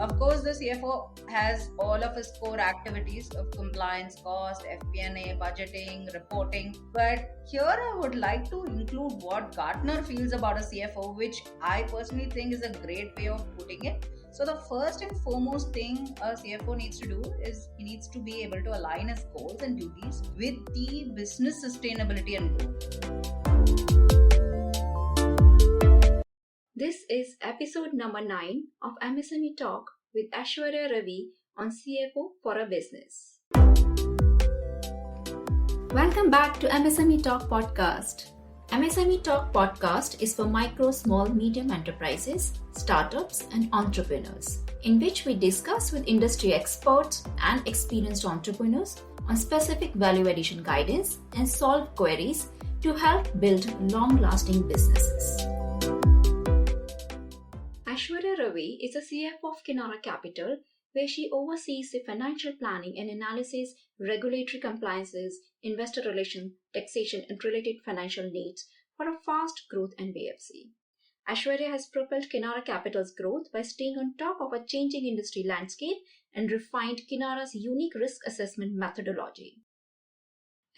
Of course, the CFO has all of his core activities of compliance, cost, FP&A, budgeting, reporting. But here I would like to include what Gartner feels about a CFO, which I personally think is a great way of putting it. So the first and foremost thing a CFO needs to do is he needs to be able to align his goals and duties with the business sustainability and growth. This is episode number 9 of MSME Talk with Aiswarya Ravi on CFO for a Business. Welcome back to MSME Talk podcast. MSME Talk podcast is for micro, small, medium enterprises, startups, and entrepreneurs, in which we discuss with industry experts and experienced entrepreneurs on specific value addition guidance and solve queries to help build long-lasting businesses. Aiswarya Ravi is a CFO of 𝐂𝐡𝐞𝐤 Capital, where she oversees the financial planning and analysis, regulatory compliances, investor relations, taxation, and related financial needs for a fast growth NBFC. Aiswarya has propelled 𝐂𝐡𝐤 Capital's growth by staying on top of a changing industry landscape and refined 𝐂𝐡𝐤's unique risk assessment methodology.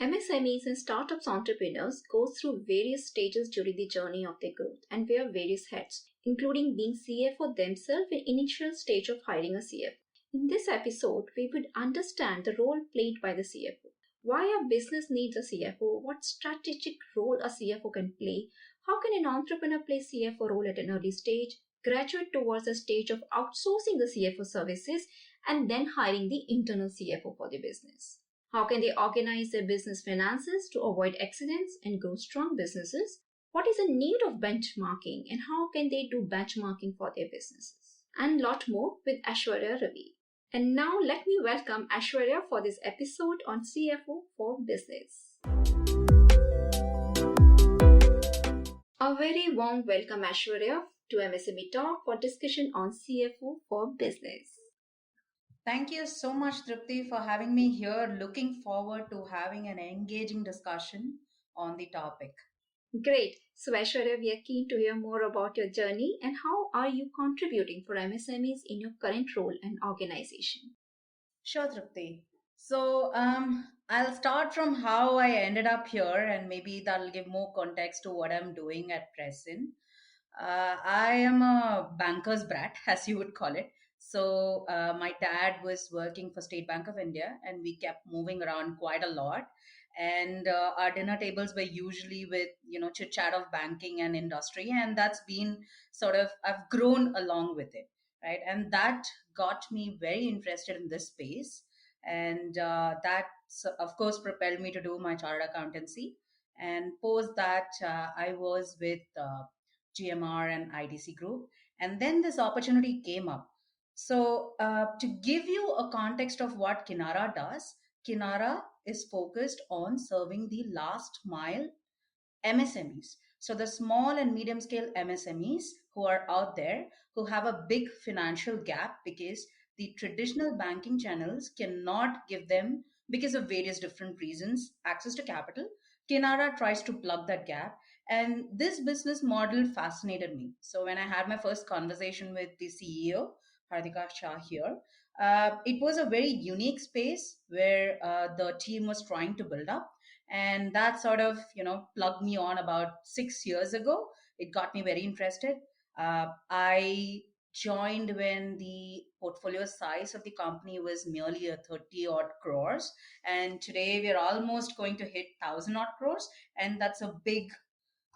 MSMEs and startups entrepreneurs go through various stages during the journey of their growth and wear various hats, including being CFO themselves in initial stage of hiring a CFO. In this episode, we would understand the role played by the CFO, why a business needs a CFO, what strategic role a CFO can play, how can an entrepreneur play CFO role at an early stage, graduate towards a stage of outsourcing the CFO services, and then hiring the internal CFO for the business. How can they organize their business finances to avoid accidents and grow strong businesses? What is the need of benchmarking and how can they do benchmarking for their businesses? And lot more with Aiswarya Ravi. And now let me welcome Aiswarya for this episode on CFO for Business. A very warm welcome, Aiswarya, to MSME Talk for discussion on CFO for Business. Thank you so much, Tripti, for having me here. Looking forward to having an engaging discussion on the topic. Great. So, Aiswarya, we are keen to hear more about your journey and how are you contributing for MSMEs in your current role and organization? Sure, Tripti. So, I'll start from how I ended up here, and maybe that'll give more context to what I'm doing at present. I am a banker's brat, as you would call it. So my dad was working for State Bank of India, and we kept moving around quite a lot. And our dinner tables were usually with chit chat of banking and industry, and that's been sort of I've grown along with it, right? And that got me very interested in this space, and that of course propelled me to do my chartered accountancy. And post that, I was with GMR and ITC Group, and then this opportunity came up. So, to give you a context of what 𝐂𝐡𝐤 does, 𝐂𝐡𝐤 is focused on serving the last mile MSMEs. So, the small and medium scale MSMEs who are out there who have a big financial gap because the traditional banking channels cannot give them, because of various different reasons, access to capital. 𝐂𝐡𝐤 tries to plug that gap. And this business model fascinated me. So, when I had my first conversation with the CEO, Hardika Shah here. It was a very unique space where the team was trying to build up, and that sort of plugged me on about 6 years ago. It got me very interested. I joined when the portfolio size of the company was merely a 30 odd crores, and today we're almost going to hit 1,000 odd crores, and that's a big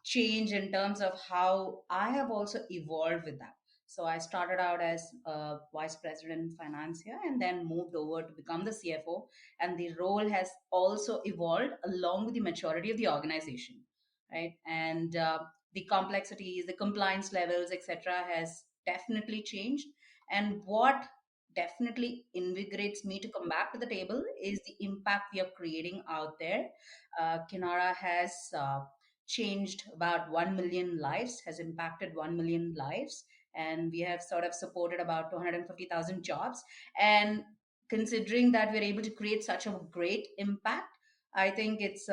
change in terms of how I have also evolved with that. So I started out as a vice president in finance here and then moved over to become the CFO. And the role has also evolved along with the maturity of the organization, right? And the complexities, the compliance levels, etc., has definitely changed. And what definitely invigorates me to come back to the table is the impact we are creating out there. 𝐂𝐡𝐤 has changed about 1 million lives, has impacted 1 million lives, and we have sort of supported about 250,000 jobs. And considering that we're able to create such a great impact, I think it's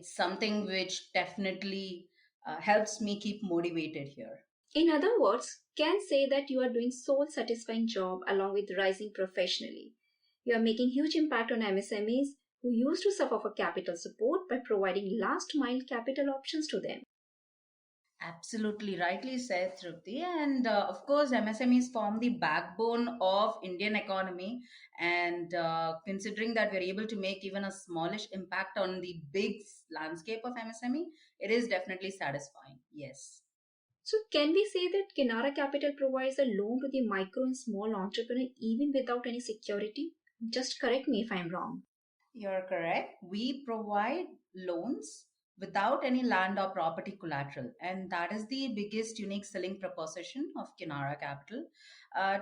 something which definitely helps me keep motivated here. In other words, can say that you are doing soul satisfying job along with rising professionally. You are making huge impact on MSMEs who used to suffer for capital support by providing last mile capital options to them. Absolutely rightly said, Trupti. And of course, MSMEs form the backbone of Indian economy. And considering that we're able to make even a smallish impact on the big landscape of MSME, it is definitely satisfying. Yes. So, can we say that Kinara Capital provides a loan to the micro and small entrepreneur even without any security? Just correct me if I'm wrong. You're correct. We provide loans without any land or property collateral, and that is the biggest unique selling proposition of Kinara Capital.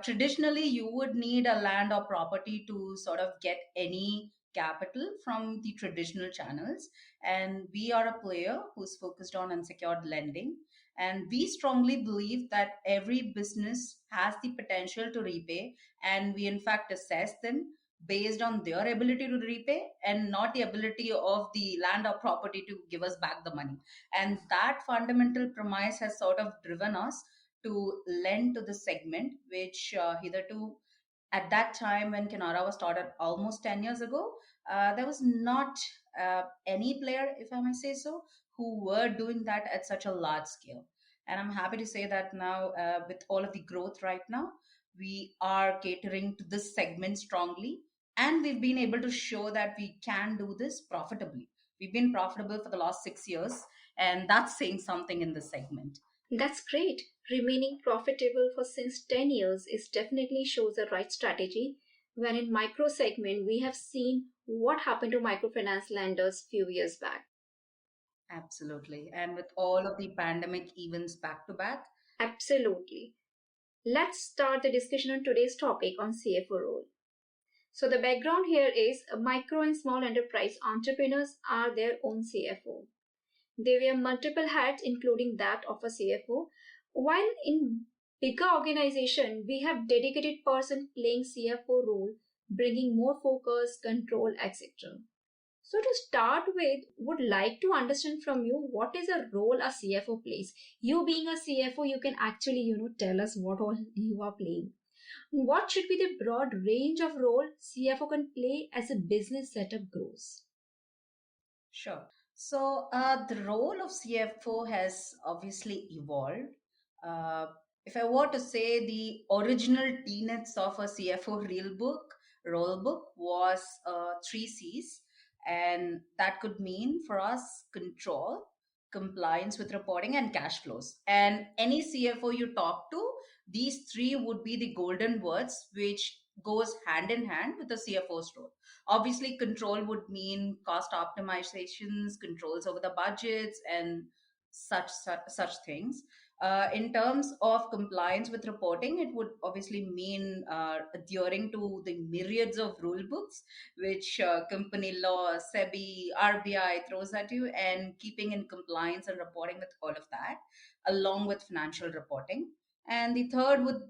Traditionally, you would need a land or property to sort of get any capital from the traditional channels, and we are a player who's focused on unsecured lending. And we strongly believe that every business has the potential to repay, and we in fact assess them based on their ability to repay and not the ability of the land or property to give us back the money. And that fundamental premise has sort of driven us to lend to the segment, which hitherto at that time when Kinara was started almost 10 years ago, there was not any player, if I may say so, who were doing that at such a large scale. And I'm happy to say that now, with all of the growth right now, we are catering to this segment strongly. And we've been able to show that we can do this profitably. We've been profitable for the last 6 years, and that's saying something in this segment. That's great. Remaining profitable for since 10 years is definitely shows the right strategy. When in micro segment, we have seen what happened to microfinance lenders few years back. Absolutely. And with all of the pandemic events back to back, Absolutely. Let's start the discussion on today's topic on CFO role. So the background here is micro and small enterprise entrepreneurs are their own CFO. They wear multiple hats, including that of a CFO. While in bigger organization, we have dedicated person playing CFO role, bringing more focus, control, etc. So to start with, would like to understand from you what is a role a CFO plays. You being a CFO, you can actually tell us what all you are playing. What should be the broad range of role CFO can play as a business setup grows? sure. So the role of CFO has obviously evolved. Uh, if I were to say the original tenets of a CFO role book was three C's, and that could mean for us control, compliance with reporting, and cash flows. And any CFO you talk to, these three would be the golden words which goes hand in hand with the CFO's role. Obviously, control would mean cost optimizations, controls over the budgets, and such things. In terms of compliance with reporting, it would obviously mean adhering to the myriads of rule books which company law, SEBI, RBI throws at you, and keeping in compliance and reporting with all of that, along with financial reporting. And the third would,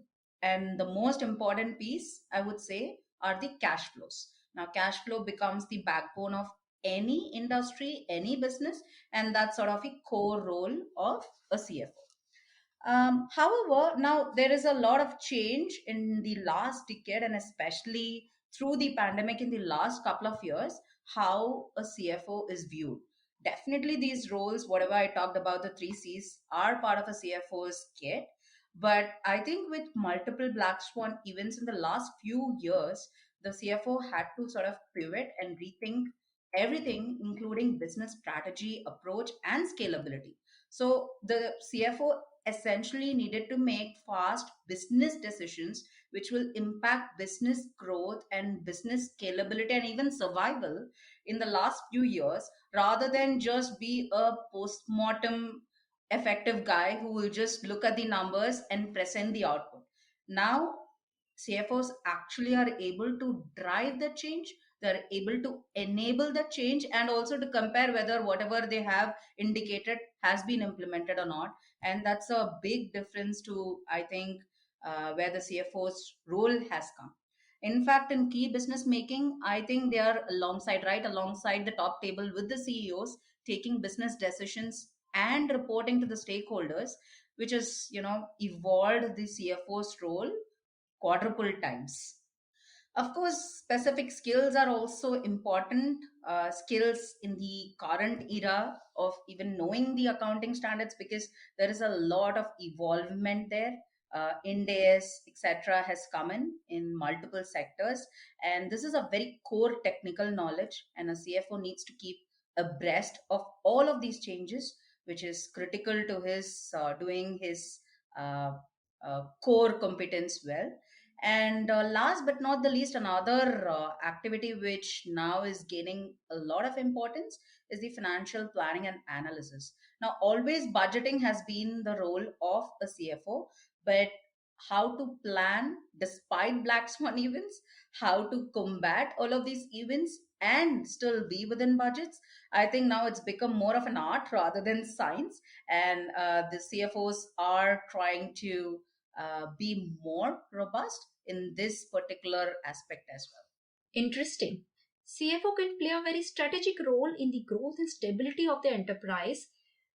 and the most important piece, I would say, are the cash flows. Now, cash flow becomes the backbone of any industry, any business, and that's sort of a core role of a CFO. However, now there is a lot of change in the last decade, and especially through the pandemic in the last couple of years, how a CFO is viewed. Definitely, these roles, whatever I talked about, the three C's, are part of a CFO's kit. But I think with multiple black swan events in the last few years, the CFO had to sort of pivot and rethink everything, including business strategy, approach, and scalability. So the CFO essentially needed to make fast business decisions which will impact business growth and business scalability and even survival in the last few years, rather than just be a post-mortem effective guy who will just look at the numbers and present the output. Now CFOs actually are able to drive the change. They're able to enable the change and also to compare whether whatever they have indicated has been implemented or not. And that's a big difference to, I think, where the CFO's role has come. In fact, in key business making, I think they are alongside, right alongside the top table with the CEOs, taking business decisions and reporting to the stakeholders, which has, evolved the CFO's role quadruple times. Of course, specific skills are also important. Skills in the current era of even knowing the accounting standards, because there is a lot of evolvement there. Ind AS, etc., has come in multiple sectors, and this is a very core technical knowledge, and a CFO needs to keep abreast of all of these changes, which is critical to his doing his uh, core competence well. And last but not the least, another activity which now is gaining a lot of importance is the financial planning and analysis. Now, always budgeting has been the role of a CFO, but how to plan despite black swan events, how to combat all of these events and still be within budgets. I think now it's become more of an art rather than science, and the CFOs are trying to be more robust in this particular aspect as well. Interesting. CFO can play a very strategic role in the growth and stability of the enterprise,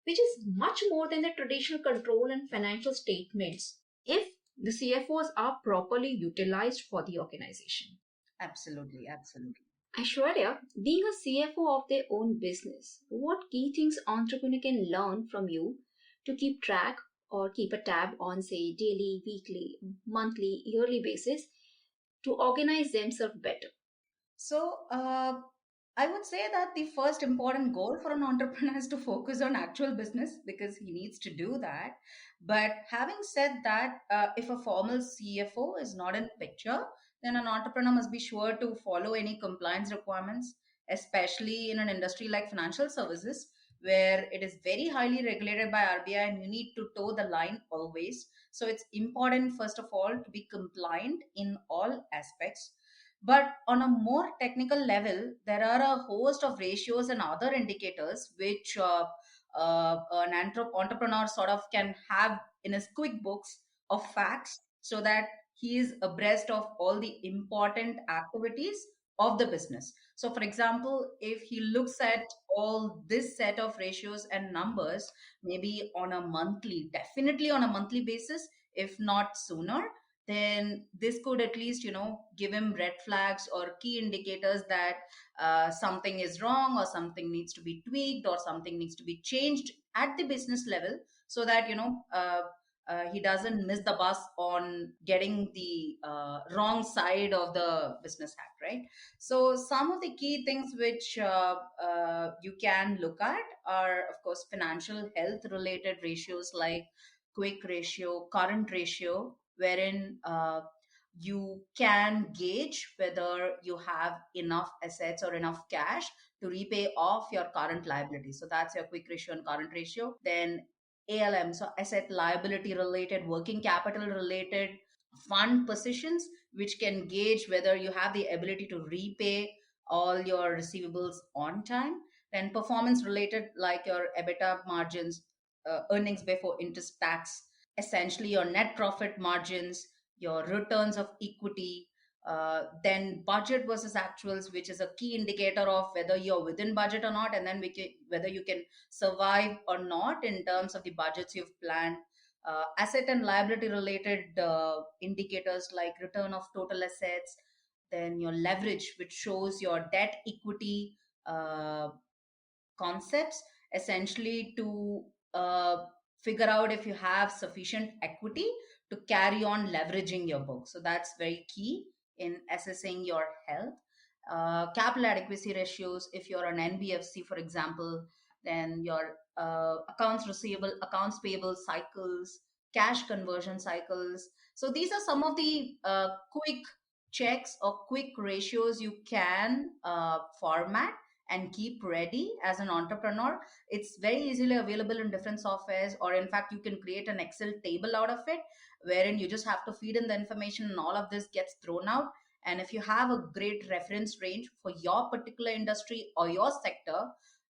which is much more than the traditional control and financial statements, if the CFOs are properly utilized for the organization. Absolutely, absolutely. Aishwarya, being a CFO of their own business, what key things entrepreneur can learn from you to keep track or keep a tab on, say, daily, weekly, monthly, yearly basis to organize themselves better? So, I would say that the first important goal for an entrepreneur is to focus on actual business, because he needs to do that. But having said that, if a formal CFO is not in picture, then an entrepreneur must be sure to follow any compliance requirements, especially in an industry like financial services, where it is very highly regulated by RBI and you need to toe the line always. So, it's important, first of all, to be compliant in all aspects. But on a more technical level, there are a host of ratios and other indicators which an entrepreneur sort of can have in his QuickBooks of facts, so that he is abreast of all the important activities of the business. So, for example, if he looks at all this set of ratios and numbers, maybe on a monthly, definitely on a monthly basis, if not sooner, then this could at least, give him red flags or key indicators that something is wrong, or something needs to be tweaked, or something needs to be changed at the business level, so that he doesn't miss the bus on getting the wrong side of the business hack, right? So some of the key things which you can look at are, of course, financial health related ratios like quick ratio, current ratio, wherein you can gauge whether you have enough assets or enough cash to repay off your current liability. So that's your quick ratio and current ratio. Then ALM, so asset liability related, working capital related fund positions, which can gauge whether you have the ability to repay all your receivables on time. Then performance related, like your EBITDA margins, earnings before interest tax, essentially your net profit margins, your returns of equity, then budget versus actuals, which is a key indicator of whether you're within budget or not, and then whether you can survive or not in terms of the budgets you've planned. Asset and liability related indicators like return of total assets, then your leverage, which shows your debt equity uh, concepts, essentially to figure out if you have sufficient equity to carry on leveraging your book. So that's very key in assessing your health. Capital adequacy ratios, if you're an NBFC, for example, then your accounts receivable, accounts payable cycles, cash conversion cycles. So these are some of the quick checks or quick ratios you can format and keep ready as an entrepreneur. It's very easily available in different softwares, or in fact, you can create an Excel table out of it, wherein you just have to feed in the information and all of this gets thrown out. And if you have a great reference range for your particular industry or your sector,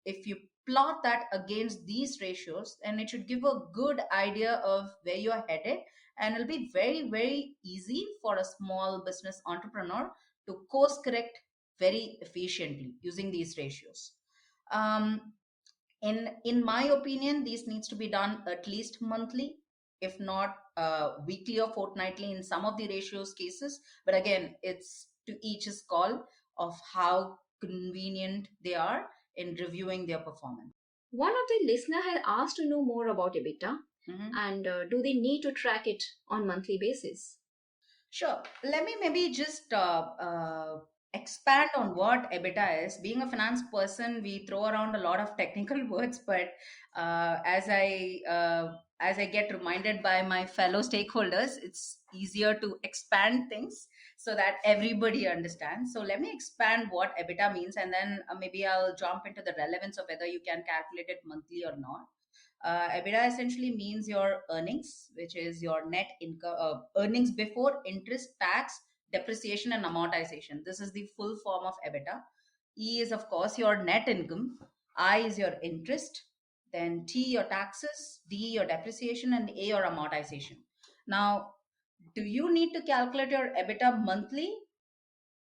if you plot that against these ratios, then it should give a good idea of where you're headed. And it'll be very, very easy for a small business entrepreneur to course correct very efficiently using these ratios. Um, In my opinion, these needs to be done at least monthly, if not weekly or fortnightly in some of the ratios cases. But again, it's to each his call of how convenient they are in reviewing their performance. One of the listener had asked to know more about EBITDA Mhm. and do they need to track it on monthly basis? Sure. Let me maybe just expand on what EBITDA is. Being a finance person, we throw around a lot of technical words, but as I get reminded by my fellow stakeholders, it's easier to expand things so that everybody understands. So let me expand what EBITDA means, and then maybe I'll jump into the relevance of whether you can calculate it monthly or not. EBITDA essentially means your earnings, which is your net income, earnings before interest, tax, depreciation, and amortization. This is the full form of EBITDA. E is, of course, your net income. I is your interest. Then T, your taxes. D, your depreciation. And A, your amortization. Now, do you need to calculate your EBITDA monthly?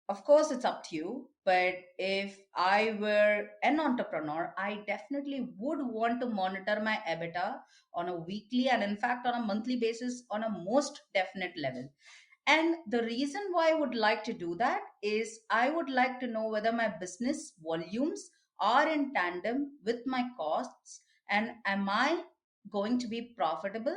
Of course, it's up to you. But if I were an entrepreneur, I definitely would want to monitor my EBITDA on a weekly and, in fact, on a monthly basis on a most definite level. And the reason why I would like to do that is I would like to know whether my business volumes are in tandem with my costs, and am I going to be profitable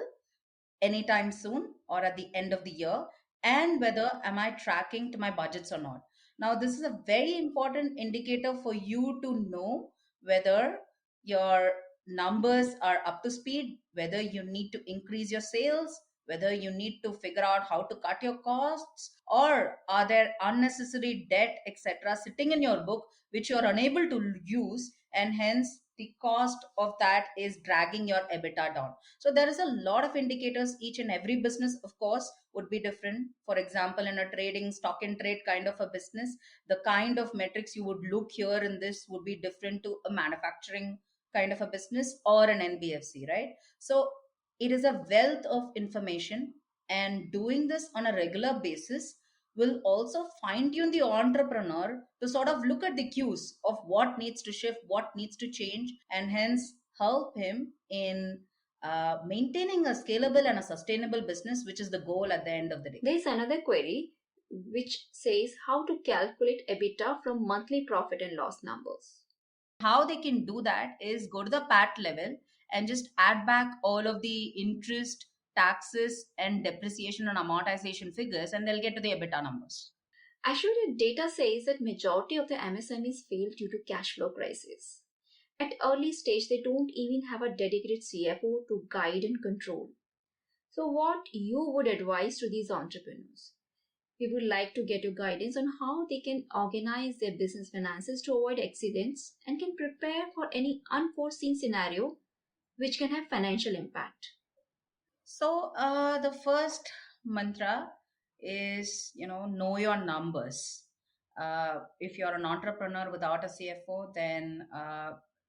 anytime soon or at the end of the year, and whether am I tracking to my budgets or not. Now this is a very important indicator for you to know whether your numbers are up to speed, whether you need to increase your sales, whether you need to figure out how to cut your costs, or are there unnecessary debt etc sitting in your book which you are unable to use, and hence the cost of that is dragging your EBITDA down. So there is a lot of indicators. Each and every business, of course, would be different. For example, in a trading stock and trade kind of a business, the kind of metrics you would look here in this would be different to a manufacturing kind of a business or an NBFC, right? So it is a wealth of information, and doing this on a regular basis will also fine tune the entrepreneur to sort of look at the cues of what needs to shift, what needs to change, and hence help him in maintaining a scalable and a sustainable business, which is the goal at the end of the day. There is another query which says how to calculate EBITDA from monthly profit and loss numbers. How they can do that is go to the PAT level and just add back all of the interest, taxes, and depreciation and amortization figures, and they'll get to the EBITDA numbers. Aiswarya, data says that majority of the MSMEs fail due to cash flow crisis. At early stage, they don't even have a dedicated CFO to guide and control. So what you would advise to these entrepreneurs? We would like to get your guidance on how they can organize their business finances to avoid accidents and can prepare for any unforeseen scenario which can have financial impact. So the first mantra is, know your numbers. If you're an entrepreneur without a CFO, then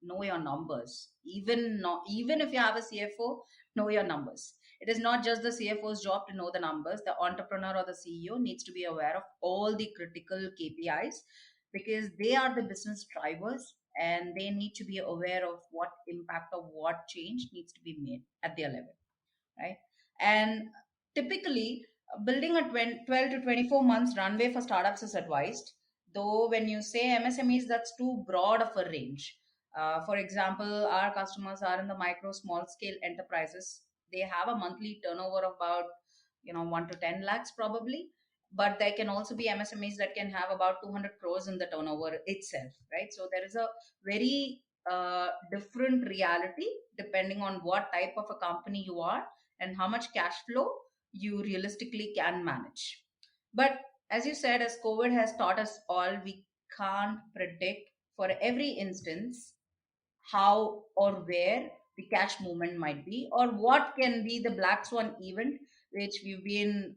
know your numbers. Even if you have a CFO, know your numbers. It is not just the CFO's job to know the numbers. The entrepreneur or the CEO needs to be aware of all the critical KPIs, because they are the business drivers, and they need to be aware of what impact or what change needs to be made at their level, right? And typically, building a 12 to 24 months runway for startups is advised. Though when you say MSMEs, that's too broad of a range. For example, our customers are in the micro, small scale enterprises. They have a monthly turnover of about 1 to 10 lakhs probably. But there can also be MSMEs that can have about 200 crores in the turnover itself, right? So there is a very different reality depending on what type of a company you are and how much cash flow you realistically can manage. But as you said, as COVID has taught us all, we can't predict for every instance how or where the cash movement might be, or what can be the black swan event which we've been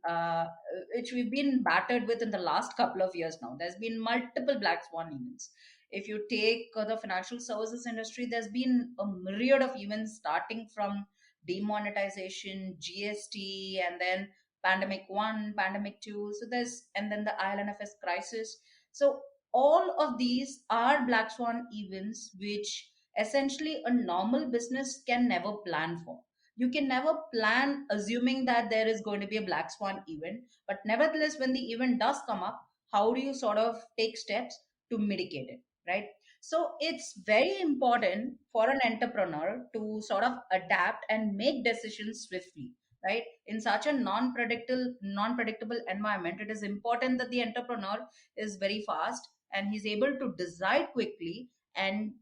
battered with in the last couple of years. Now there's been multiple black swan events. If you take the financial services industry, there's been a myriad of events, starting from demonetization, GST, and then pandemic 1, pandemic 2, so there's, and then the ILNFS crisis. So all of these are black swan events which essentially a normal business can never plan for. You can never plan assuming that there is going to be a black swan event, but nevertheless, when the event does come up, how do you sort of take steps to mitigate it, right? So it's very important for an entrepreneur to sort of adapt and make decisions swiftly, right? In such a non-predictable environment, it is important that the entrepreneur is very fast and he's able to decide quickly and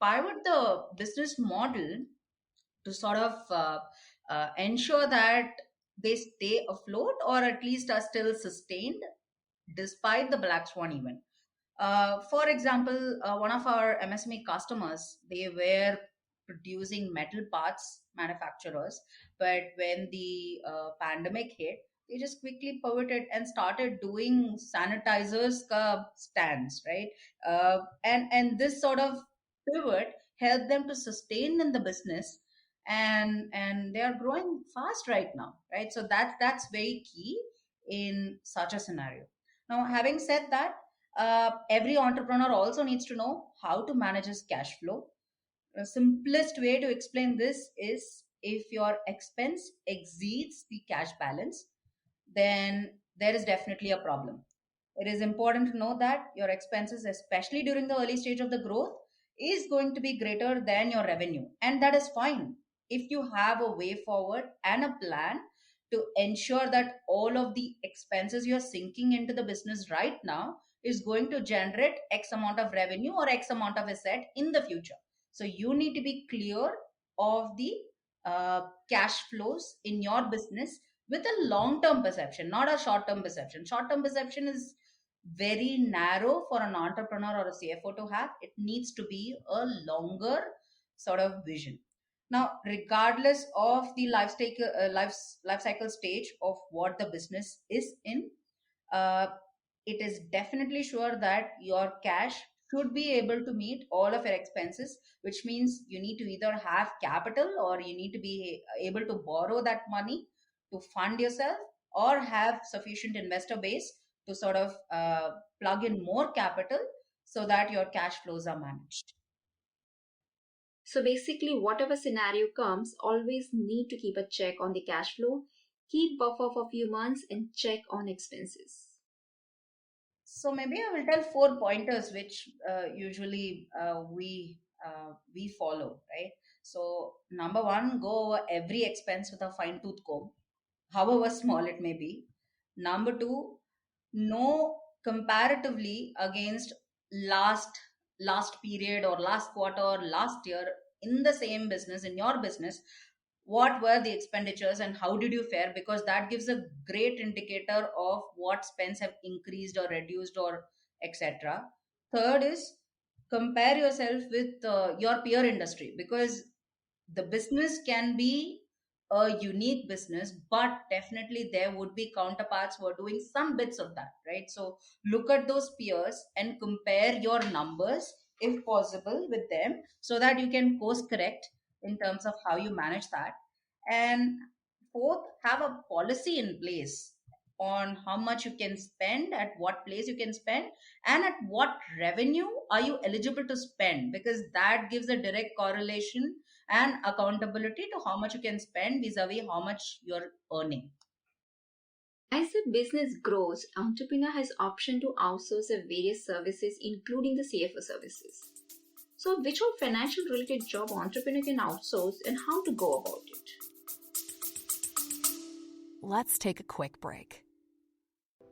pivot the business model to sort of ensure that they stay afloat or at least are still sustained despite the black swan event. For example, one of our MSME customers, they were producing metal parts manufacturers, but when the pandemic hit, they just quickly pivoted and started doing sanitizers stands, right? And this sort of pivot helped them to sustain in the business, and they are growing fast right now, right? So that's very key in such a scenario. Now, having said that, every entrepreneur also needs to know how to manage his cash flow. The simplest way to explain this is if your expense exceeds the cash balance, then there is definitely a problem. It is important to know that your expenses, especially during the early stage of the growth, is going to be greater than your revenue. And that is fine. If you have a way forward and a plan to ensure that all of the expenses you're sinking into the business right now is going to generate X amount of revenue or X amount of asset in the future. So you need to be clear of the cash flows in your business with a long term perception, not a short term perception. Short term perception is very narrow for an entrepreneur or a CFO to have. It needs to be a longer sort of vision. Now, regardless of the life cycle stage of what the business is in, uh, it is definitely sure that your cash should be able to meet all of your expenses, which means you need to either have capital or you need to be able to borrow that money to fund yourself, or have sufficient investor base to sort of plug in more capital so that your cash flows are managed. So basically, whatever scenario comes, always need to keep a check on the cash flow, keep buffer for a few months, and check on expenses. So maybe I will tell four pointers which usually we follow, right? So number one, go over every expense with a fine tooth comb, however small it may be. Number two, know comparatively against last last period or last quarter or last year in the same business, in your business, what were the expenditures and how did you fare, because that gives a great indicator of what spends have increased or reduced or etc. Third is compare yourself with your peer industry, because the business can be a unique business, but definitely there would be counterparts who are doing some bits of that, right? So look at those peers and compare your numbers if possible with them so that you can course correct in terms of how you manage that. And fourth, have a policy in place on how much you can spend, at what place you can spend, and at what revenue are you eligible to spend, because that gives a direct correlation and accountability to how much you can spend vis-a-vis how much you're earning. As the business grows, entrepreneur has option to outsource their various services, including the CFO services. So, which all financial related job entrepreneur can outsource and how to go about it? Let's take a quick break.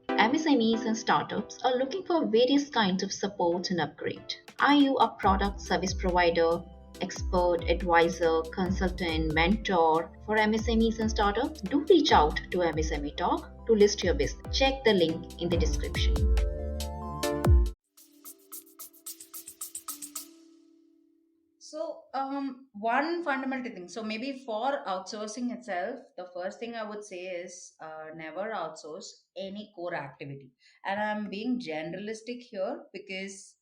MSMEs and startups are looking for various kinds of support and upgrade. Are you a product service provider, expert, advisor, consultant, mentor for MSMEs and startups? Do reach out to MSME Talk to list your business. Check the link in the description. So, one fundamental thing. So, maybe for outsourcing itself, the first thing I would say is never outsource any core activity. And I'm being generalistic here because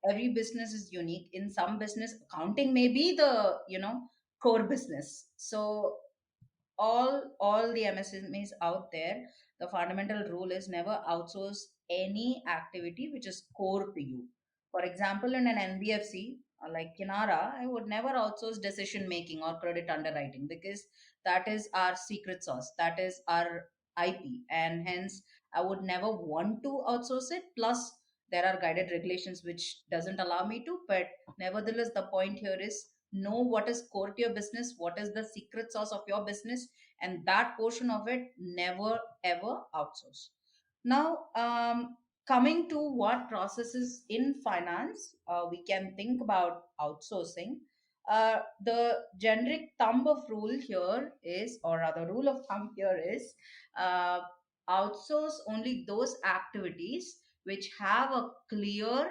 every business is unique. In some business, accounting may be the core business. So, all the MSMEs out there, the fundamental rule is never outsource any activity which is core to you. For example, in an NBFC, like Kinara, I would never outsource decision making or credit underwriting because that is our secret sauce. That is our IP. And hence, I would never want to outsource it. Plus, there are guided regulations which doesn't allow me to. But nevertheless, the point here is know what is core to your business, what is the secret sauce of your business, and that portion of it never ever outsource. Now, coming to what processes in finance we can think about outsourcing. The generic thumb of rule here is, or rather, rule of thumb here is, uh, outsource only those activities which have a clear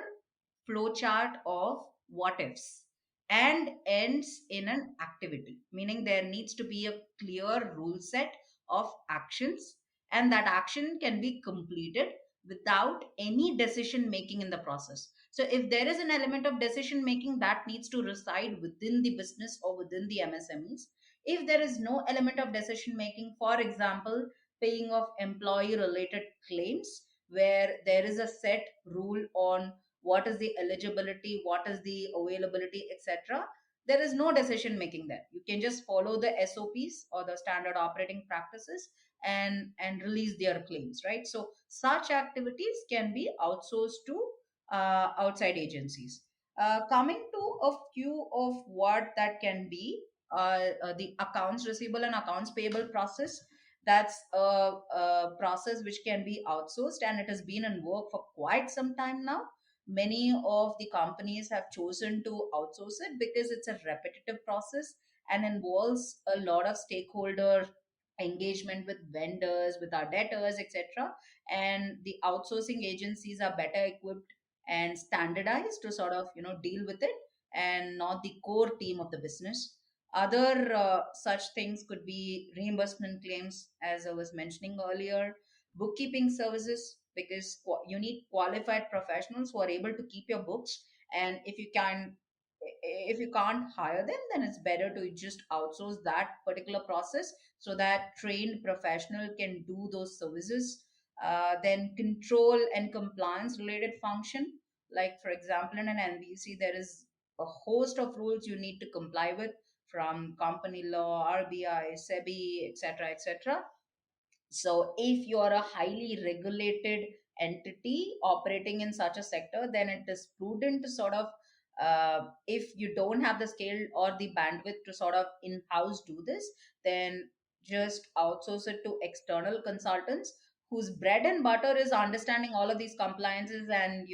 flowchart of what ifs and ends in an activity, meaning there needs to be a clear rule set of actions, and that action can be completed without any decision making in the process. So if there is an element of decision making, that needs to reside within the business or within the MSMEs. If there is no element of decision making, for example, paying of employee related claims, where there is a set rule on what is the eligibility, what is the availability, etc., there is no decision making there. You can just follow the SOPs or the standard operating practices and release their claims, right? So such activities can be outsourced to outside agencies. Coming to a few of what that can be, the accounts receivable and accounts payable process. That's a process which can be outsourced, and it has been in work for quite some time now. Many of the companies have chosen to outsource it because it's a repetitive process and involves a lot of stakeholder engagement with vendors, with our debtors, etc. And the outsourcing agencies are better equipped and standardized to sort of deal with it, and not the core team of the business. Other such things could be reimbursement claims, as I was mentioning earlier, bookkeeping services, because you need qualified professionals who are able to keep your books. And if you can't hire them, then it's better to just outsource that particular process so that trained professional can do those services. Then control and compliance related function, like for example in an NBC there is a host of rules you need to comply with, from company law, RBI, SEBI, etc., etc. So if you are a highly regulated entity operating in such a sector, then it is prudent to sort of, if you don't have the scale or the bandwidth to sort of in-house do this, then just outsource it to external consultants whose bread and butter is understanding all of these compliances and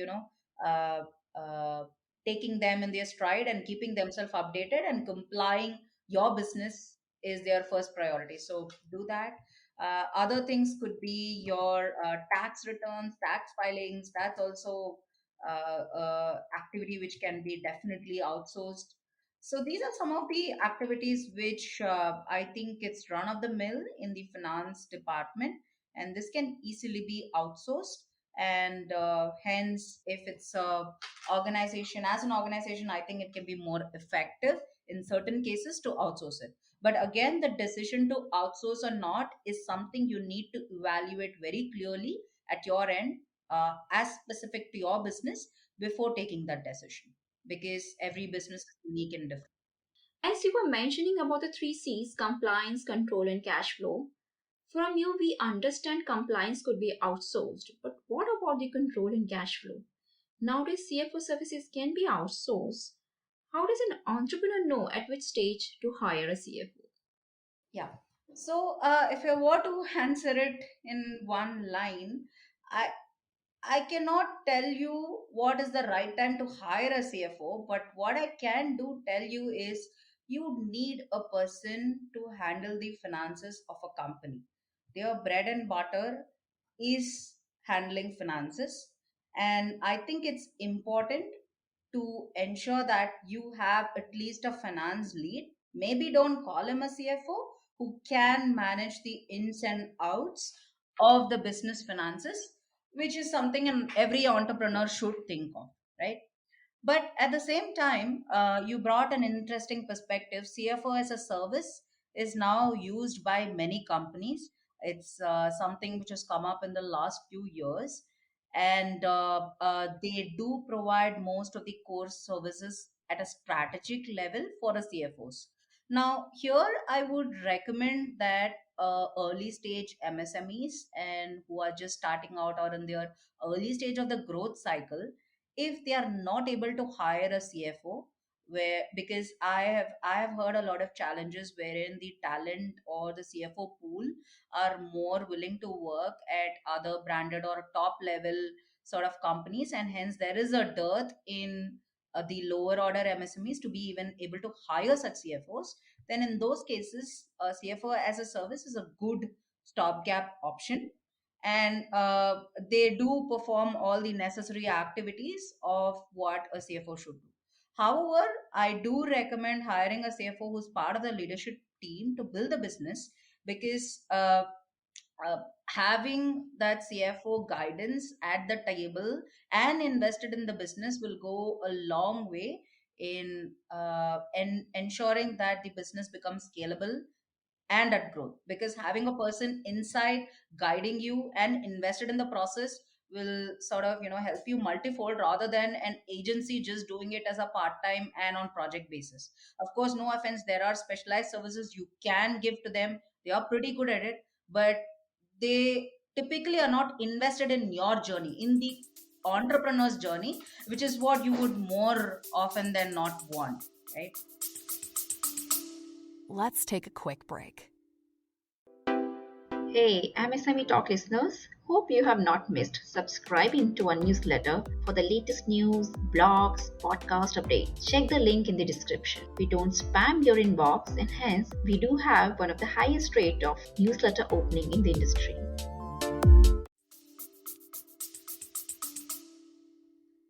uh, uh, taking them in their stride and keeping themselves updated and complying your business is their first priority. So do that. Other things could be your tax returns, tax filings. That's also activity which can be definitely outsourced. So these are some of the activities which I think it's run of the mill in the finance department, and this can easily be outsourced. And hence, if it's a organization, as an organization, I think it can be more effective in certain cases to outsource it. But again, the decision to outsource or not is something you need to evaluate very clearly at your end, as specific to your business, before taking that decision, because every business is unique and different. As you were mentioning about the three C's, compliance, control, and cash flow, from you we understand compliance could be outsourced. But what about the control and cash flow? Nowadays, CFO services can be outsourced. How does an entrepreneur know at which stage to hire a CFO? Yeah. So if I were to answer it in one line, I I cannot tell you what is the right time to hire a CFO, but what I can do tell you is you need a person to handle the finances of a company. Their bread and butter is handling finances. And I think it's important to ensure that you have at least a finance lead. Maybe don't call him a CFO, who can manage the ins and outs of the business finances, which is something every entrepreneur should think of, right? But at the same time, you brought an interesting perspective. CFO as a service is now used by many companies. It's something which has come up in the last few years, and they do provide most of the core services at a strategic level for the CFOs. Now, here I would recommend that early stage MSMEs and who are just starting out or in their early stage of the growth cycle, if they are not able to hire a CFO, where because I have heard a lot of challenges wherein the talent or the CFO pool are more willing to work at other branded or top level sort of companies, and hence there is a dearth in the lower order MSMEs to be even able to hire such CFOs. Then in those cases, a CFO as a service is a good stopgap option, and they do perform all the necessary activities of what a CFO should do. However, I do recommend hiring a CFO who's part of the leadership team to build the business, because having that CFO guidance at the table and invested in the business will go a long way in ensuring that the business becomes scalable and at growth, because having a person inside guiding you and invested in the process will sort of help you multifold, rather than an agency just doing it as a part time and on project basis. Of course, no offense, there are specialized services you can give to them, they are pretty good at it, but they typically are not invested in your journey, in the entrepreneur's journey, which is what you would more often than not want, right? Let's take a quick break. Hey, MSME Talk listeners, hope you have not missed subscribing to our newsletter for the latest news, blogs, podcast updates. Check the link in the description. We don't spam your inbox, and hence we do have one of the highest rate of newsletter opening in the industry.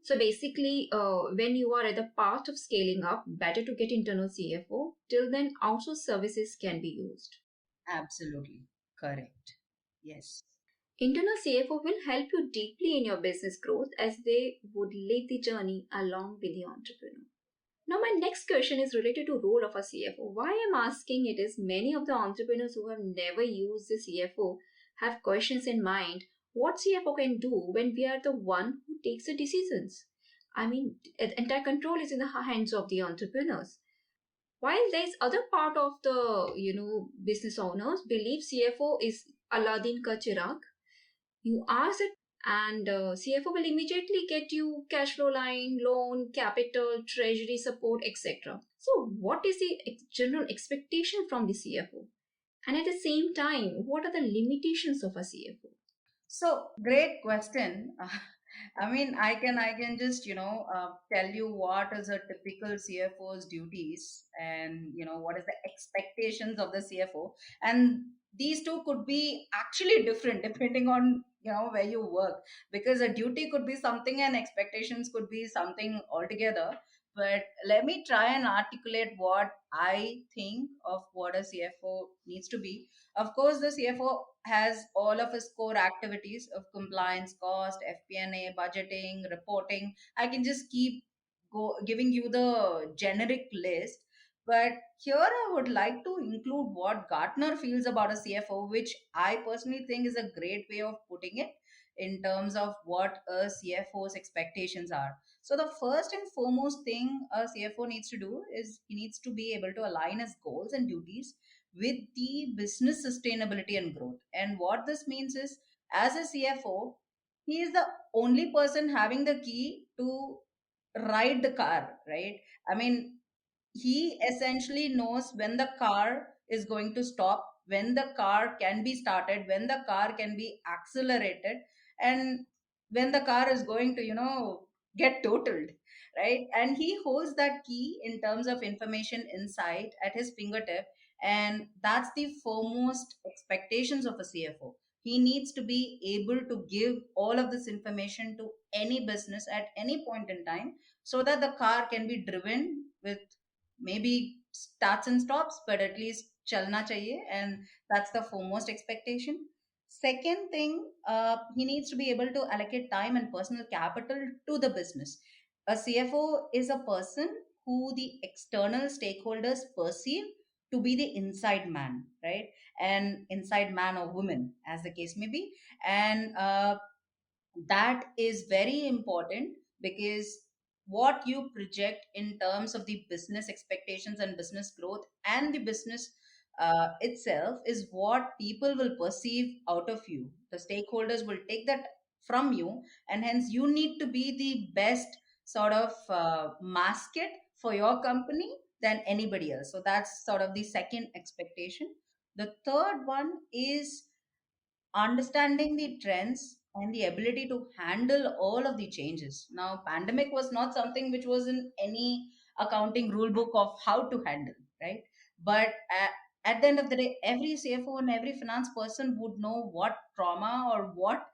So basically, when you are at the path of scaling up, better to get internal CFO. Till then, outsourced services can be used. Absolutely correct. Yes. Internal CFO will help you deeply in your business growth, as they would lead the journey along with the entrepreneur. Now, my next question is related to role of a CFO. Why I'm asking it is many of the entrepreneurs who have never used the CFO have questions in mind. What CFO can do when we are the one who takes the decisions? I mean, the entire control is in the hands of the entrepreneurs. While there's other part of the business owners believe CFO is Aladdin ka chirag. You ask it, and CFO will immediately get you cash flow line, loan, capital, treasury support, etc. So, what is the general expectation from the CFO? And at the same time, what are the limitations of a CFO? So great question. I mean, I can just tell you what is a typical CFO's duties, and what is the expectations of the CFO, and these two could be actually different depending on where you work, because a duty could be something and expectations could be something altogether. But let me try and articulate what I think of what a CFO needs to be. Of course, the CFO has all of his core activities of compliance, cost, FP&A, budgeting, reporting. I can just keep giving you the generic list. But here I would like to include what Gartner feels about a CFO, which I personally think is a great way of putting it in terms of what a CFO's expectations are. So, the first and foremost thing a CFO needs to do is he needs to be able to align his goals and duties with the business sustainability and growth. And what this means is, as a CFO, he is the only person having the key to ride the car, right? I mean, he essentially knows when the car is going to stop, when the car can be started, when the car can be accelerated, and when the car is going to get totaled, right? And he holds that key in terms of information insight at his fingertip, and that's the foremost expectations of a CFO. He needs to be able to give all of this information to any business at any point in time, so that the car can be driven with maybe starts and stops, but at least chalna chahiye, and that's the foremost expectation. Second thing, he needs to be able to allocate time and personal capital to the business. A CFO is a person who the external stakeholders perceive to be the inside man, right? And inside man or woman, as the case may be. And that is very important, because what you project in terms of the business expectations and business growth and the business itself is what people will perceive out of you. The stakeholders will take that from you, and hence you need to be the best sort of mascot for your company than anybody else. So that's sort of the second expectation. The third one is understanding the trends and the ability to handle all of the changes. Now, pandemic was not something which was in any accounting rule book of how to handle, right? But at the end of the day, every CFO and every finance person would know what trauma or what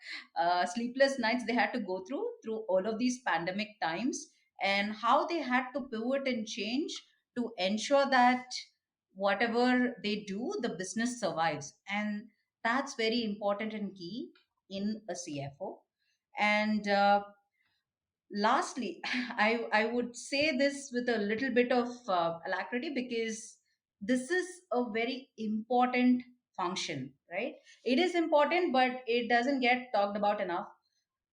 sleepless nights they had to go through all of these pandemic times, and how they had to pivot and change to ensure that whatever they do, the business survives. And that's very important and key in a CFO. And lastly, I would say this with a little bit of alacrity, because this is a very important function, right? It is important, but it doesn't get talked about enough.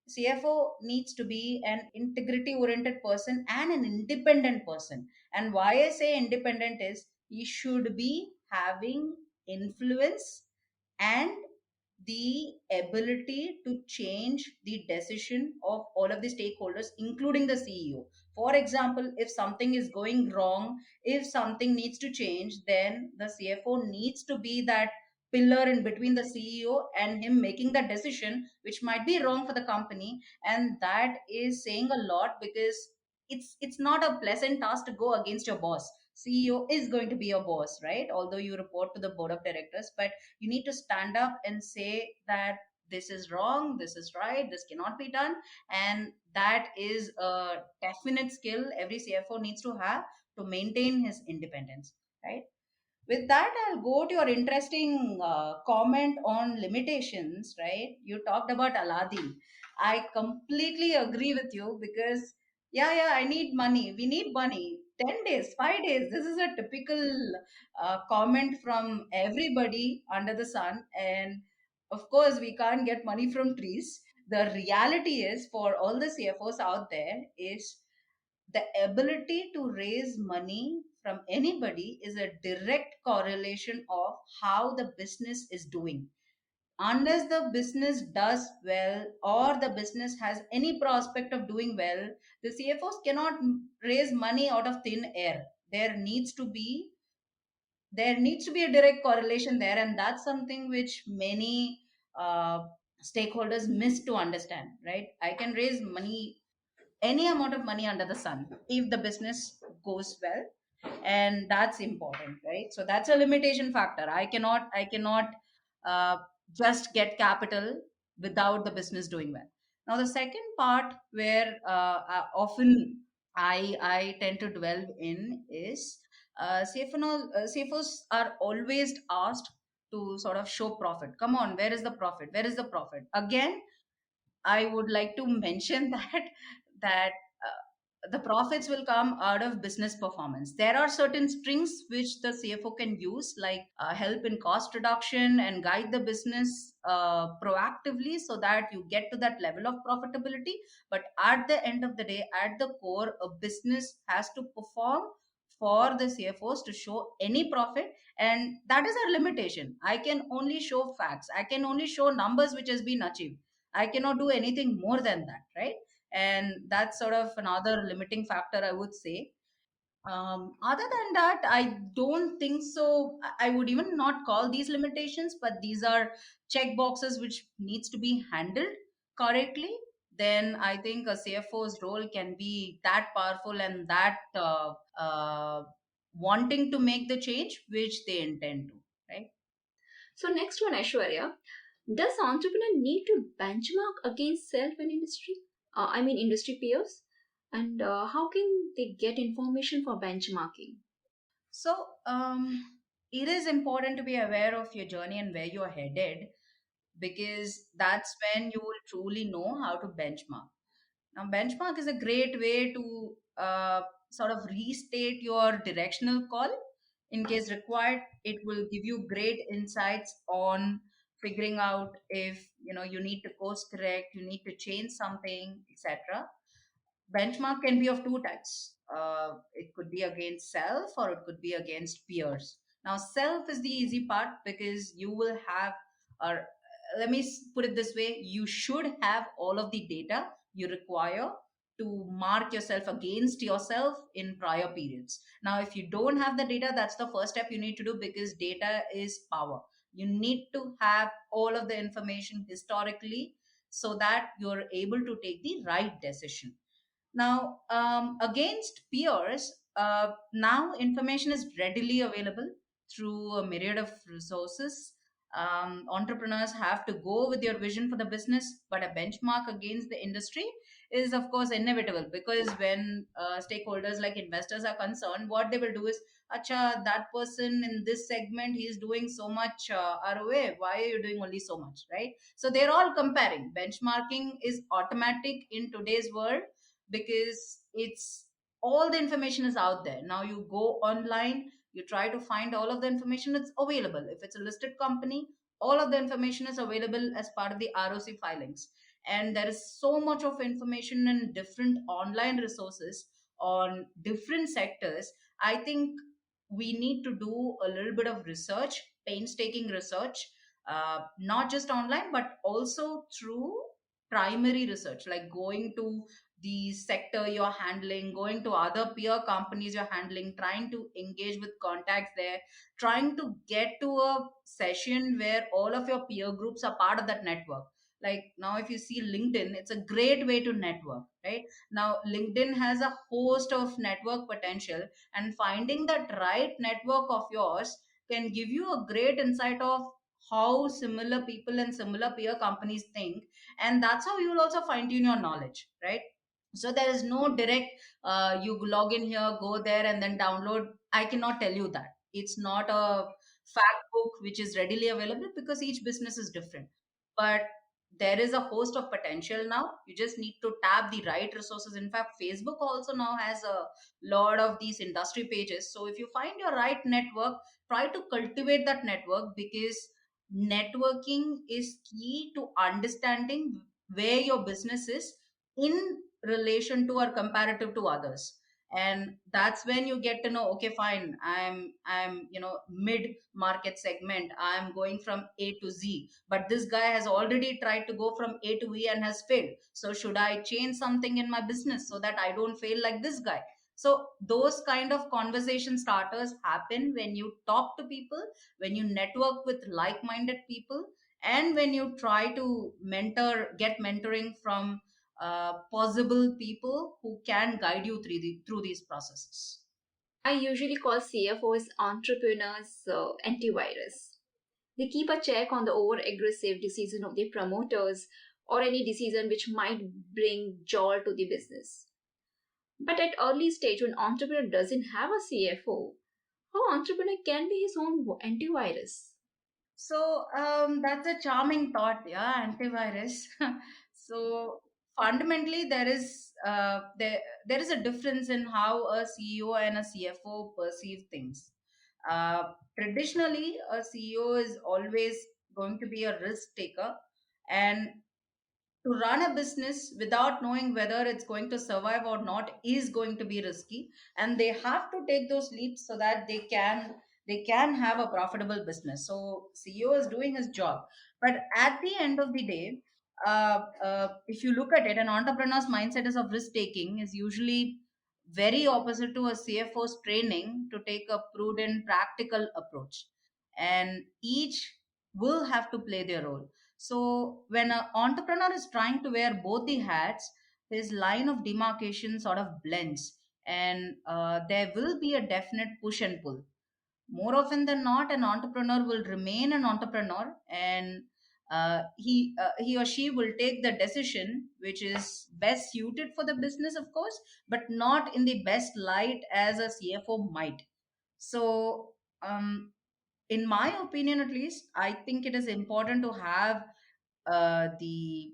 CFO needs to be an integrity oriented person and an independent person. And why I say independent is he should be having influence and the ability to change the decision of all of the stakeholders, including the CEO. For example, if something is going wrong, if something needs to change, then the CFO needs to be that pillar in between the CEO and him making that decision, which might be wrong for the company. And that is saying a lot, because it's not a pleasant task to go against your boss. CEO is going to be your boss, right? Although you report to the board of directors, but you need to stand up and say that this is wrong, this is right, this cannot be done. And that is a definite skill every CFO needs to have to maintain his independence, right? With that, I'll go to your interesting comment on limitations, right? You talked about Aladdin. I completely agree with you, because, yeah, I need money. We need money. 10 days, 5 days. This is a typical comment from everybody under the sun. And of course, we can't get money from trees. The reality is, for all the CFOs out there, is the ability to raise money from anybody is a direct correlation of how the business is doing. Unless the business does well, or the business has any prospect of doing well, the CFOs cannot raise money out of thin air. There needs to be a direct correlation there, and that's something which many uh, stakeholders miss to understand, right? I can raise money, any amount of money under the sun, if the business goes well. And that's important, right? So that's a limitation factor. I cannot uh, just get capital without the business doing well. Now, the second part where often I tend to dwell in is CFOs are always asked to sort of show profit. Come on, where is the profit? Where is the profit? Again, I would like to mention that the profits will come out of business performance. There are certain strings which the CFO can use, like help in cost reduction and guide the business proactively, so that you get to that level of profitability. But at the end of the day, at the core, a business has to perform for the CFOs to show any profit. And that is our limitation. I can only show facts. I can only show numbers which has been achieved. I cannot do anything more than that, right? And that's sort of another limiting factor, I would say. Other than that, I don't think so. I would even not call these limitations, but these are check boxes which needs to be handled correctly. Then I think a CFO's role can be that powerful and that wanting to make the change which they intend to, right? So next one, Aishwarya, does entrepreneur need to benchmark against self and industry? Industry peers, and how can they get information for benchmarking? So, it is important to be aware of your journey and where you're headed, because that's when you will truly know how to benchmark. Now, benchmark is a great way to sort of restate your directional call. In case required, it will give you great insights on figuring out if you need to course correct, you need to change something, etc. benchmark can be of two types. It could be against self or it could be against peers. Now, self is the easy part because you will have, or let me put it this way, you should have all of the data you require to mark yourself against yourself in prior periods. Now, if you don't have the data, that's the first step you need to do because data is power. You need to have all of the information historically so that you're able to take the right decision. Now, against peers, now information is readily available through a myriad of resources. Entrepreneurs have to go with your vision for the business, but a benchmark against the industry is, of course, inevitable because when stakeholders like investors are concerned, what they will do is, Acha, that person in this segment, he is doing so much ROA. Why are you doing only so much, right? So they're all comparing. Benchmarking is automatic in today's world because it's all the information is out there. Now you go online, you try to find all of the information, it's available. If it's a listed company, all of the information is available as part of the ROC filings. And there is so much of information in different online resources on different sectors. I think we need to do a little bit of research, painstaking research, not just online but also through primary research, like going to the sector you're handling, going to other peer companies you're handling, trying to engage with contacts there, trying to get to a session where all of your peer groups are part of that network. Like now, if you see LinkedIn, it's a great way to network, right? Now, LinkedIn has a host of network potential, and finding that right network of yours can give you a great insight of how similar people and similar peer companies think, and that's how you'll also fine tune your knowledge, right? So there is no direct you log in here, go there and then download. I cannot tell you that. It's not a fact book which is readily available because each business is different. But there is a host of potential now. You just need to tap the right resources. In fact, Facebook also now has a lot of these industry pages. So if you find your right network, try to cultivate that network because networking is key to understanding where your business is in relation to or comparative to others. And that's when you get to know, okay, fine, I'm mid market segment, I'm going from A to Z, but this guy has already tried to go from A to E and has failed. So should I change something in my business so that I don't fail like this guy? So those kind of conversation starters happen when you talk to people, when you network with like-minded people, and when you try to get mentoring from possible people who can guide you through these processes. I usually call CFOs entrepreneurs antivirus. They keep a check on the over aggressive decision of the promoters or any decision which might bring jolt to the business. But at early stage when entrepreneur doesn't have a CFO, how entrepreneur can be his own antivirus? So that's a charming thought, yeah, antivirus. So fundamentally, there is a difference in how a CEO and a CFO perceive things. Traditionally, a CEO is always going to be a risk taker, and to run a business without knowing whether it's going to survive or not is going to be risky, and they have to take those leaps so that they can have a profitable business. So CEO is doing his job, but at the end of the day, if you look at it, an entrepreneur's mindset is of risk taking is usually very opposite to a CFO's training to take a prudent practical approach, and each will have to play their role. So when an entrepreneur is trying to wear both the hats, his line of demarcation sort of blends, and there will be a definite push and pull. More often than not, an entrepreneur will remain an entrepreneur, and he or she will take the decision which is best suited for the business, of course, but not in the best light as a CFO might. So in my opinion, at least, I think it is important to have the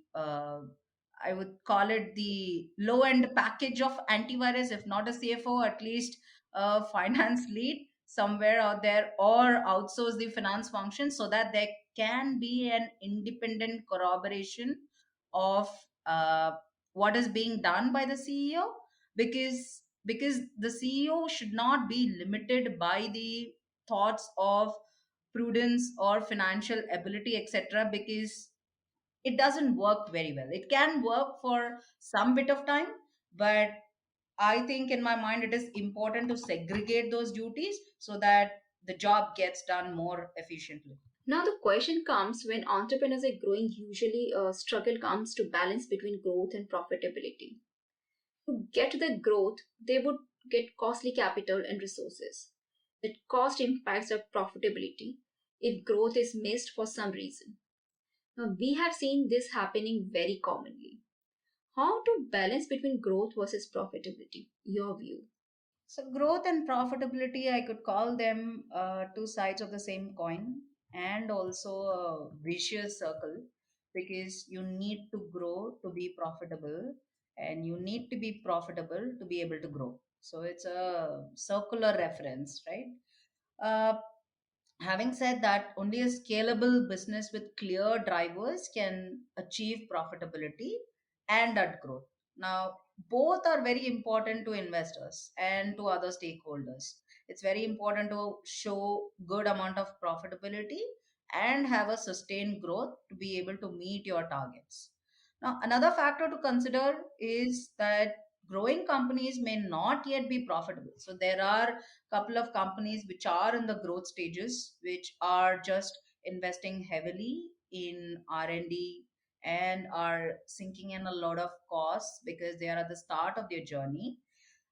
I would call it the low end package of antivirus, if not a CFO, at least a finance lead somewhere out there, or outsource the finance function so that there can be an independent corroboration of uh, what is being done by the CEO, because the CEO should not be limited by the thoughts of prudence or financial ability, etc., because it doesn't work very well. It can work for some bit of time, but I think in my mind it is important to segregate those duties so that the job gets done more efficiently. Now the question comes when entrepreneurs are growing, usually a struggle comes to balance between growth and profitability. To get the growth, they would get costly capital and resources. That cost impacts their profitability if growth is missed for some reason. Now, we have seen this happening very commonly. How to balance between growth versus profitability? Your view. So, growth and profitability, I could call them two sides of the same coin, and also a vicious circle, because you need to grow to be profitable, and you need to be profitable to be able to grow. So, it's a circular reference, right? Uh, Having said that, only a scalable business with clear drivers can achieve profitability and at growth. Now, both are very important to investors and to other stakeholders. It's very important to show good amount of profitability and have a sustained growth to be able to meet your targets. Now, another factor to consider is that growing companies may not yet be profitable. So there are couple of companies which are in the growth stages, which are just investing heavily in R&D and are sinking in a lot of costs because they are at the start of their journey.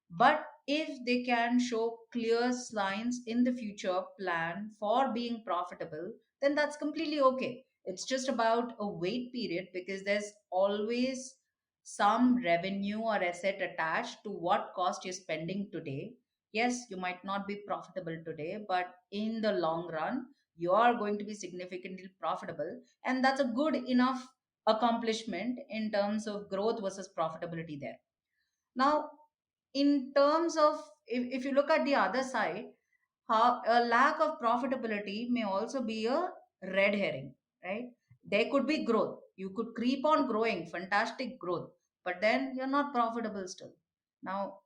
But if they can show clear signs in the future plan for being profitable, then that's completely okay. It's just about a wait period, because there's always some revenue or asset attached to what cost you're spending today. Yes, you might not be profitable today, but in the long run, you are going to be significantly profitable. And that's a good enough accomplishment in terms of growth versus profitability there. Now, in terms of, if you look at the other side, how a lack of profitability may also be a red herring, right? There could be growth. You could creep on growing, fantastic growth, but then you're not profitable still. Now,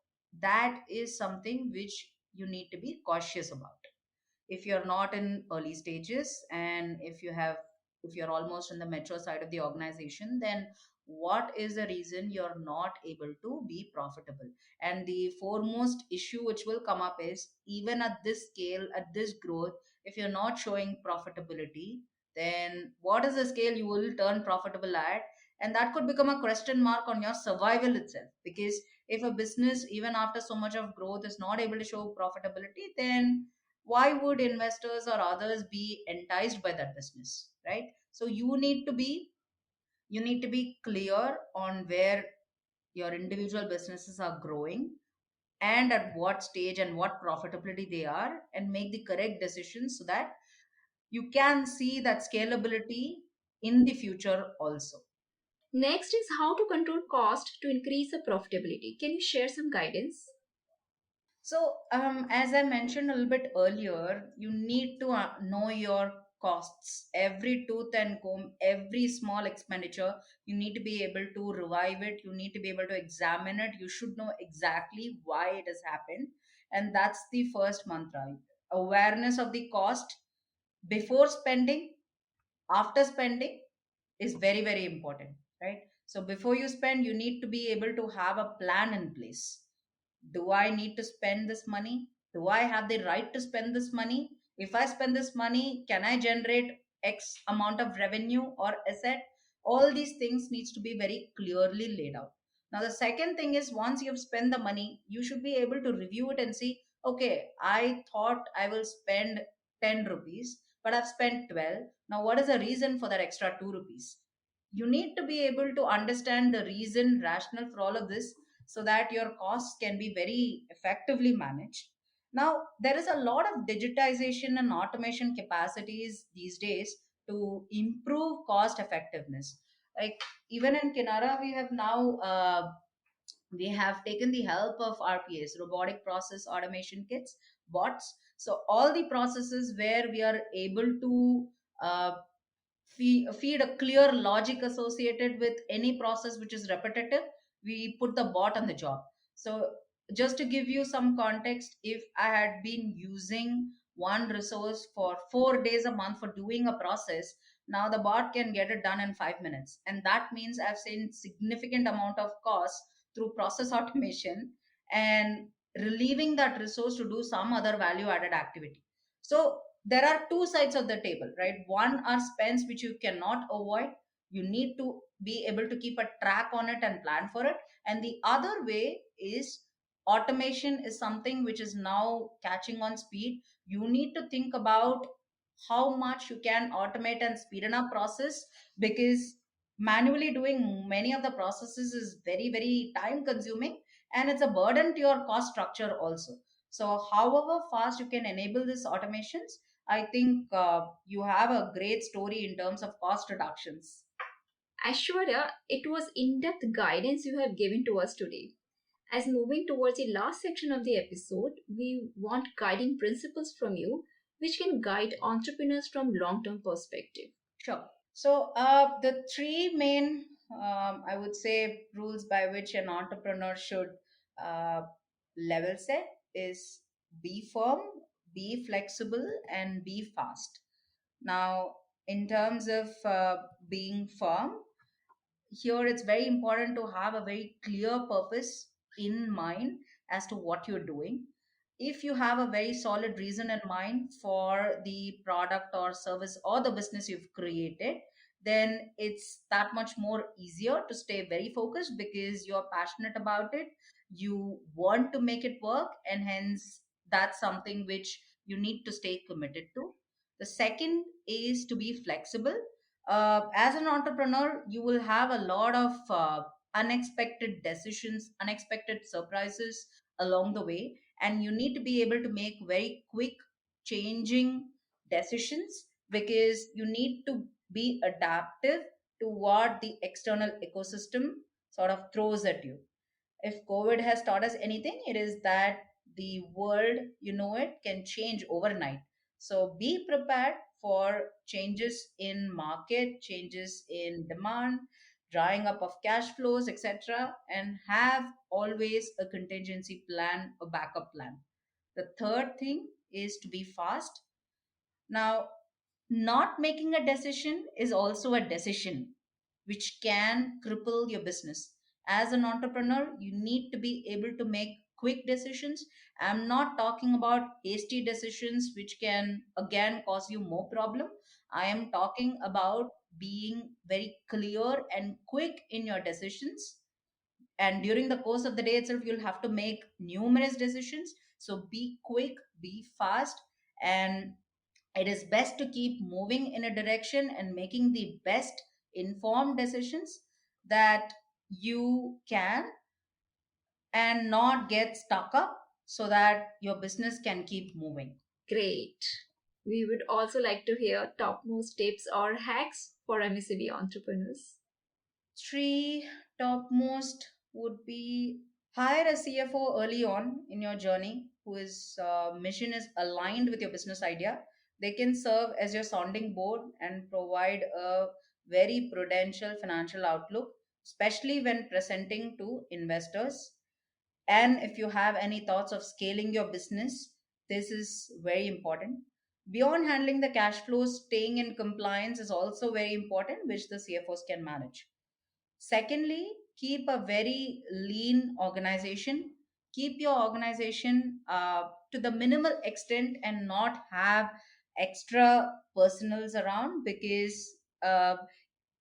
that is something which you need to be cautious about. If you're not in early stages, and if you're almost in the metro side of the organization, then what is the reason you're not able to be profitable? And the foremost issue which will come up is, even at this scale, at this growth, if you're not showing profitability, then what is the scale you will turn profitable at? And that could become a question mark on your survival itself, because if a business, even after so much of growth, is not able to show profitability, then why would investors or others be enticed by that business, right? So you need to be clear on where your individual businesses are growing, and at what stage and what profitability they are, and make the correct decisions so that you can see that scalability in the future also. Next is how to control cost to increase the profitability. Can you share some guidance? So, as I mentioned a little bit earlier, you need to know your costs, every tooth and comb, every small expenditure. You need to be able to revive it. You need to be able to examine it. You should know exactly why it has happened. And that's the first mantra: awareness of the cost before spending, after spending is very, very important, right? So, before you spend, you need to be able to have a plan in place. Do I need to spend this money? Do I have the right to spend this money? If I spend this money, can I generate X amount of revenue or asset? All these things needs to be very clearly laid out. Now, the second thing is, once you've spent the money, you should be able to review it and see, okay, I thought I will spend 10 rupees, but I've spent 12. Now, what is the reason for that extra 2 rupees? You need to be able to understand the reason, rationale for all of this, so that your costs can be very effectively managed. Now, there is a lot of digitization and automation capacities these days to improve cost effectiveness. Like, even in Kinara, we have taken the help of RPAs, robotic process automation kits, bots. So all the processes where we are able to uh, feed a clear logic associated with any process which is repetitive, we put the bot on the job. So just to give you some context, if I had been using one resource for 4 days a month for doing a process, now the bot can get it done in 5 minutes, and that means I've seen significant amount of cost through process automation and relieving that resource to do some other value added activity. So there are two sides of the table, right? One are spends which you cannot avoid. You need to be able to keep a track on it and plan for it. And the other way is automation is something which is now catching on speed. You need to think about how much you can automate and speeden up process, because manually doing many of the processes is very, very time consuming, and it's a burden to your cost structure also. So however fast you can enable these automations, I think you have a great story in terms of cost reductions. Aishwarya, it was in-depth guidance you have given to us today. As moving towards the last section of the episode, we want guiding principles from you which can guide entrepreneurs from long-term perspective. Sure. So the three main, I would say, rules by which an entrepreneur should uh, level set is be firm, be flexible, and be fast. Now, in terms of being firm, here it's very important to have a very clear purpose in mind as to what you're doing. If you have a very solid reason in mind for the product or service or the business you've created, then it's that much more easier to stay very focused because you're passionate about it, you want to make it work, and hence that's something which you need to stay committed to. The second is to be flexible. As an entrepreneur, you will have a lot of unexpected decisions, unexpected surprises along the way, and you need to be able to make very quick changing decisions, because you need to be adaptive to what the external ecosystem sort of throws at you. If COVID has taught us anything, it is that the world, it can change overnight. So be prepared for changes in market, changes in demand, drying up of cash flows, etc., and have always a contingency plan, a backup plan. The third thing is to be fast. Now, not making a decision is also a decision which can cripple your business. As an entrepreneur, you need to be able to make quick decisions. I'm not talking about hasty decisions which can again cause you more problem. I am talking about being very clear and quick in your decisions, and during the course of the day itself you'll have to make numerous decisions. So be quick, be fast, and it is best to keep moving in a direction and making the best informed decisions that you can, and not get stuck up, so that your business can keep moving. Great. We would also like to hear topmost tips or hacks for MSME entrepreneurs. Three topmost would be: hire a CFO early on in your journey whose mission is aligned with your business idea. They can serve as your sounding board and provide a very prudential financial outlook, especially when presenting to investors. And if you have any thoughts of scaling your business, this is very important. Beyond handling the cash flows, staying in compliance is also very important, which the CFOs can manage. Secondly, keep a very lean organization. Keep your organization to the minimal extent and not have extra personals around, because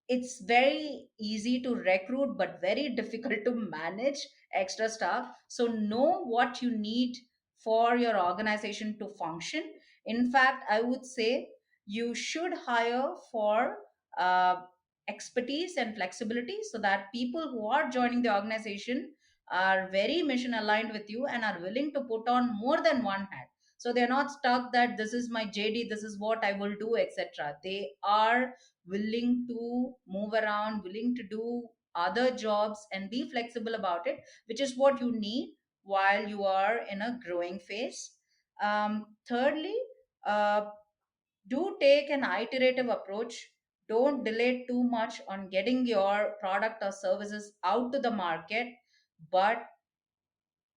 it's very easy to recruit but very difficult to manage extra staff. So know what you need for your organization to function. In fact, I would say you should hire for uh, expertise and flexibility, so that people who are joining the organization are very mission aligned with you and are willing to put on more than one hat. So they're not stuck that this is my JD, this is what I will do, etc. They are willing to move around, willing to do other jobs and be flexible about it, which is what you need while you are in a growing phase. Thirdly, uh, do take an iterative approach. don't delay too much on getting your product or services out to the market. But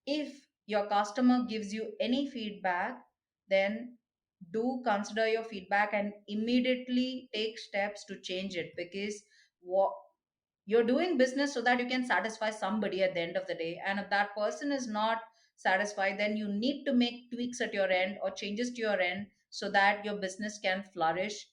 if your customer gives you any feedback, then do consider your feedback and immediately take steps to change it, because what you're doing business so that you can satisfy somebody at the end of the day. And if that person is not satisfied, then you need to make tweaks at your end or changes to your end so that your business can flourish.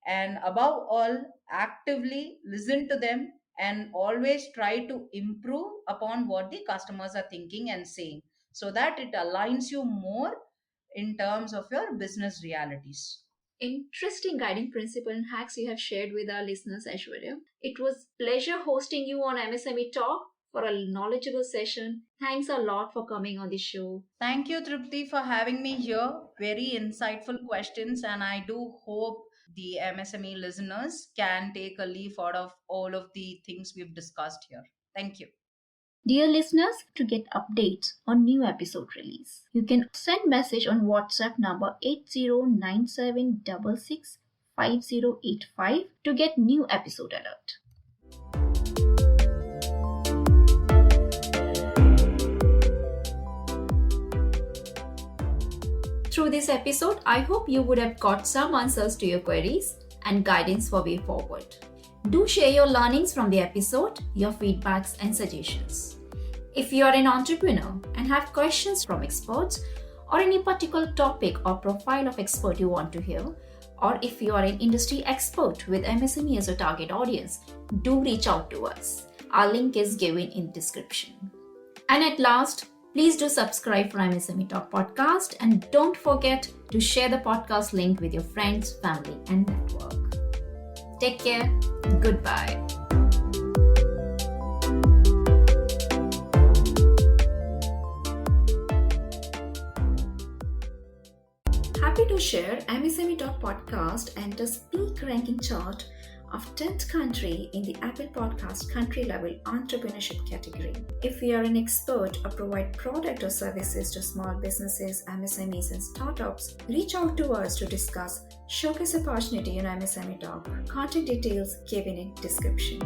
And above all, actively listen to them and always try to improve upon what the customers are thinking and saying, so that it aligns you more in terms of your business realities. Interesting guiding principle and hacks you have shared with our listeners, Aishwarya. It was pleasure hosting you on MSME Talk for a knowledgeable session. Thanks a lot for coming on the show. Thank you, Tripti, for having me here. Very insightful questions, and I do hope the MSME listeners can take a leaf out of all of the things we've discussed here. Thank you. Dear listeners, to get updates on new episode release, you can send message on WhatsApp number 8097665085 to get new episode alert. Through this episode, I hope you would have got some answers to your queries and guidance for way forward. Do share your learnings from the episode, your feedbacks and suggestions. If you are an entrepreneur and have questions from experts or any particular topic or profile of expert you want to hear, or if you are an industry expert with MSME as a target audience, do reach out to us. Our link is given in description. And at last, please do subscribe for MSME Talk podcast and don't forget to share the podcast link with your friends, family and network. Take care. Goodbye. Happy to share MSME Talk podcast enters peak ranking chart of 10th country in the Apple Podcast country level entrepreneurship category. If you are an expert or provide product or services to small businesses, MSMEs and startups, reach out to us to discuss showcase opportunity in MSME Talk. Contact details given in description.